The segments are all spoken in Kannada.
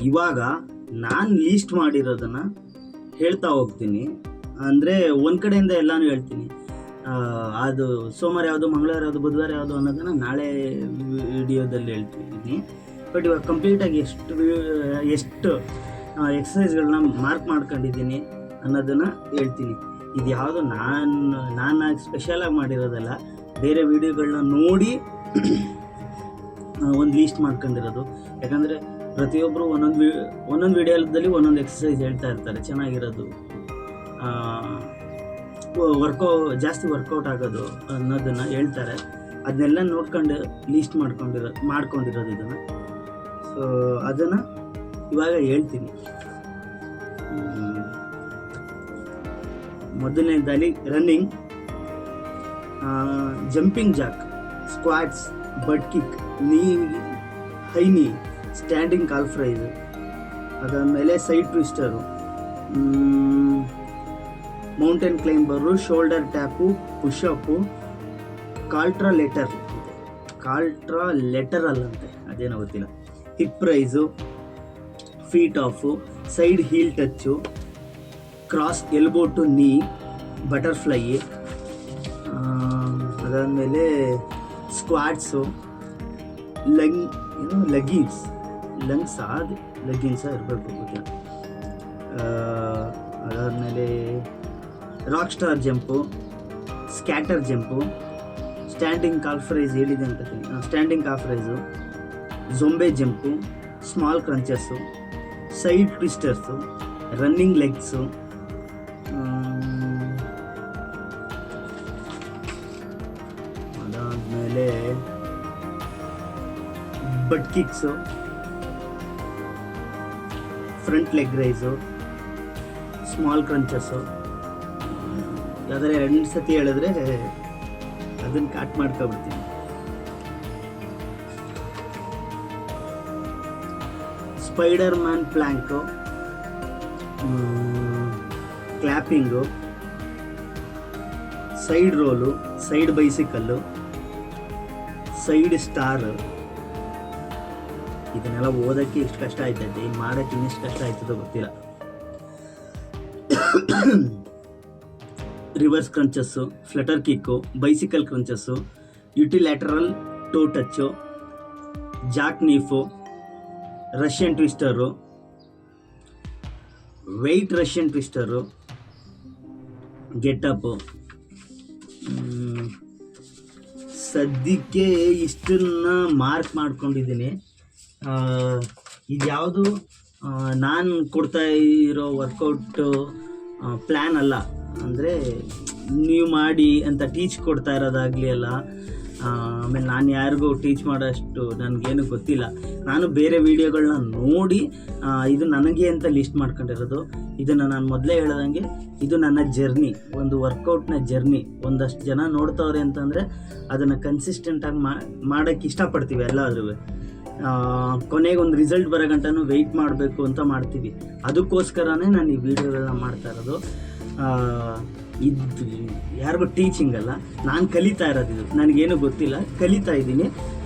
ಇವಾಗ ನಾನು ಲೀಸ್ಟ್ ಮಾಡಿರೋದನ್ನು ಹೇಳ್ತಾ ಹೋಗ್ತೀನಿ. ಅಂದರೆ ಒಂದು ಕಡೆಯಿಂದ ಎಲ್ಲನೂ ಹೇಳ್ತೀನಿ. ಅದು ಸೋಮವಾರ ಯಾವುದು, ಮಂಗಳವಾರ ಯಾವುದು, ಬುಧವಾರ ಯಾವುದು ಅನ್ನೋದನ್ನು ನಾಳೆ ವಿಡಿಯೋದಲ್ಲಿ ಹೇಳ್ತೀನಿ. ಬಟ್ ಇವಾಗ ಕಂಪ್ಲೀಟಾಗಿ ಎಷ್ಟು ಎಕ್ಸಸೈಸ್ಗಳನ್ನ ಮಾರ್ಕ್ ಮಾಡ್ಕೊಂಡಿದ್ದೀನಿ ಅನ್ನೋದನ್ನು ಹೇಳ್ತೀನಿ. ಇದು ಯಾವುದು ನಾನು ಸ್ಪೆಷಲಾಗಿ ಮಾಡಿರೋದಲ್ಲ, ಬೇರೆ ವಿಡಿಯೋಗಳನ್ನ ನೋಡಿ ಒಂದು ಲೀಸ್ಟ್ ಮಾಡ್ಕೊಂಡಿರೋದು. ಯಾಕಂದರೆ ಪ್ರತಿಯೊಬ್ಬರು ಒಂದೊಂದು ವಿಡಿಯೋದಲ್ಲಿ ಒಂದೊಂದು ಎಕ್ಸಸೈಸ್ ಹೇಳ್ತಾ ಇರ್ತಾರೆ, ಚೆನ್ನಾಗಿರೋದು, ಜಾಸ್ತಿ ವರ್ಕೌಟ್ ಆಗೋದು ಅನ್ನೋದನ್ನು ಹೇಳ್ತಾರೆ. ಅದನ್ನೆಲ್ಲ ನೋಡ್ಕೊಂಡು ಲೀಸ್ಟ್ ಮಾಡ್ಕೊಂಡಿರೋದು ಇದನ್ನು. ಸೊ ಅದನ್ನು ಇವಾಗ ಹೇಳ್ತೀನಿ. ಮೊದಲನೇದಾಗಿ running, jumping jack, squats, butt kick, high knee, standing calf raises, ಅದಾದಮೇಲೆ side twister, mountain climber, shoulder tap, push up, contralateral ಅದೇನೋ ಗೊತ್ತಿಲ್ಲ, hip raise, feet off, side heel touch, cross elbow to knee, butterfly, ಅದಾದಮೇಲೆ ಸ್ಕ್ವಾಟ್ಸು, ಲಗ್ಗಿನ್ಸ ಇರಬೇಕು ಗೊತ್ತಿಲ್ಲ. ಅದಾದಮೇಲೆ rock star jump, skater jump, standing calf raises ಹೇಳಿದೆ ಅಂತ standing calf raises, zombie jump, small crunches, side twisters, running legs, ಅದಾದಮೇಲೆ butt kicks, front leg raise, small crunches. ಯಾವ್ದಾರ 2 ಸತಿ ಹೇಳಿದ್ರೆ ಅದನ್ನು ಕಟ್ ಮಾಡ್ಕೊಬಿಡ್ತೀನಿ. Spider man plank, clapping, side roll, side bicycle, side star. ಇದನ್ನೆಲ್ಲ ಓದೋಕ್ಕೆ ಇಷ್ಟು ಕಷ್ಟ ಆಯ್ತೈತೆ, ಇನ್ನು ಮಾಡೋಕ್ಕೆ ಇನ್ನಿಷ್ಟು ಕಷ್ಟ ಆಯ್ತದೋ ಗೊತ್ತಿಲ್ಲ. Reverse crunches, flutter kick, bicycle crunches, unilateral toe touch, jack knife, Russian twister, weight Russian twister, get. ಸದ್ಯಕ್ಕೆ ಇಷ್ಟನ್ನ ಮಾರ್ಕ್ ಮಾಡ್ಕೊಂಡಿದ್ದೀನಿ. ಇದು ಯಾವುದು ನಾನು ಕೊಡ್ತಾ ಇರೋ ವರ್ಕೌಟು ಪ್ಲ್ಯಾನ್ ಅಲ್ಲ. ಅಂದರೆ ನೀವು ಮಾಡಿ ಅಂತ ಟೀಚ್ ಕೊಡ್ತಾ ಇರೋದಾಗಲಿ ಅಲ್ಲ. ಆಮೇಲೆ ನಾನು ಯಾರಿಗೂ ಟೀಚ್ ಮಾಡೋಷ್ಟು ನನಗೇನು ಗೊತ್ತಿಲ್ಲ. ನಾನು ಬೇರೆ ವೀಡಿಯೋಗಳನ್ನ ನೋಡಿ ಇದು ನನಗೆ ಅಂತ ಲಿಸ್ಟ್ ಮಾಡ್ಕೊಂಡಿರೋದು. ಇದನ್ನು ನಾನು ಮೊದಲೇ ಹೇಳ್ದಂಗೆ ಇದು ನನ್ನ ಜರ್ನಿ, ಒಂದು ವರ್ಕೌಟ್ನ ಜರ್ನಿ. ಒಂದಷ್ಟು ಜನ ನೋಡ್ತವ್ರೆ ಅಂತಂದರೆ ಅದನ್ನು ಕನ್ಸಿಸ್ಟೆಂಟಾಗಿ ಮಾಡೋಕ್ಕೆ ಇಷ್ಟಪಡ್ತೀವಿ ಎಲ್ಲಾದ್ರೂ. ಕೊನೆಗೆ ಒಂದು ರಿಸಲ್ಟ್ ಬರೋ ಗಂಟನೂ ವೆಯ್ಟ್ ಮಾಡಬೇಕು ಅಂತ ಮಾಡ್ತೀವಿ. ಅದಕ್ಕೋಸ್ಕರನೇ ನಾನು ಈ ವಿಡಿಯೋಗಳನ್ನ ಮಾಡ್ತಾ ಇರೋದು. ಇದು ಯಾರಿಗೂ ಟೀಚಿಂಗ್ ಅಲ್ಲ, ನಾನು ಕಲಿತಾ ಇರೋದು. ಇದು ನನಗೇನು ಗೊತ್ತಿಲ್ಲ, ಕಲಿತಾ ಇದ್ದೀನಿ.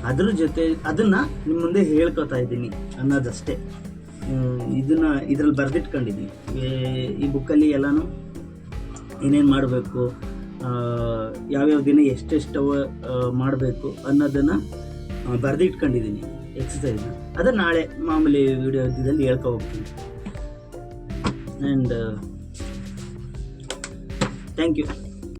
ಅದ್ರ ಜೊತೆ ಅದನ್ನು ನಿಮ್ಮ ಮುಂದೆ ಹೇಳ್ಕೊತಾ ಇದ್ದೀನಿ ಅನ್ನೋದಷ್ಟೇ. ಇದರಲ್ಲಿ ಬರೆದಿಟ್ಕೊಂಡಿದ್ದೀನಿ. ಈ ಬುಕ್ಕಲ್ಲಿ ಎಲ್ಲನೂ ಏನೇನು ಮಾಡಬೇಕು, ಯಾವ್ಯಾವ ದಿನ ಎಷ್ಟೆಷ್ಟು ಮಾಡಬೇಕು ಅನ್ನೋದನ್ನು ಬರೆದಿಟ್ಕೊಂಡಿದ್ದೀನಿ ಎಕ್ಸಸೈಸ್ನ. ಅದನ್ನು ನಾಳೆ ಮಾಮೂಲಿ ವಿಡಿಯೋದಲ್ಲಿ ಹೇಳ್ಕೊ ಹೋಗ್ತೀನಿ. And thank you.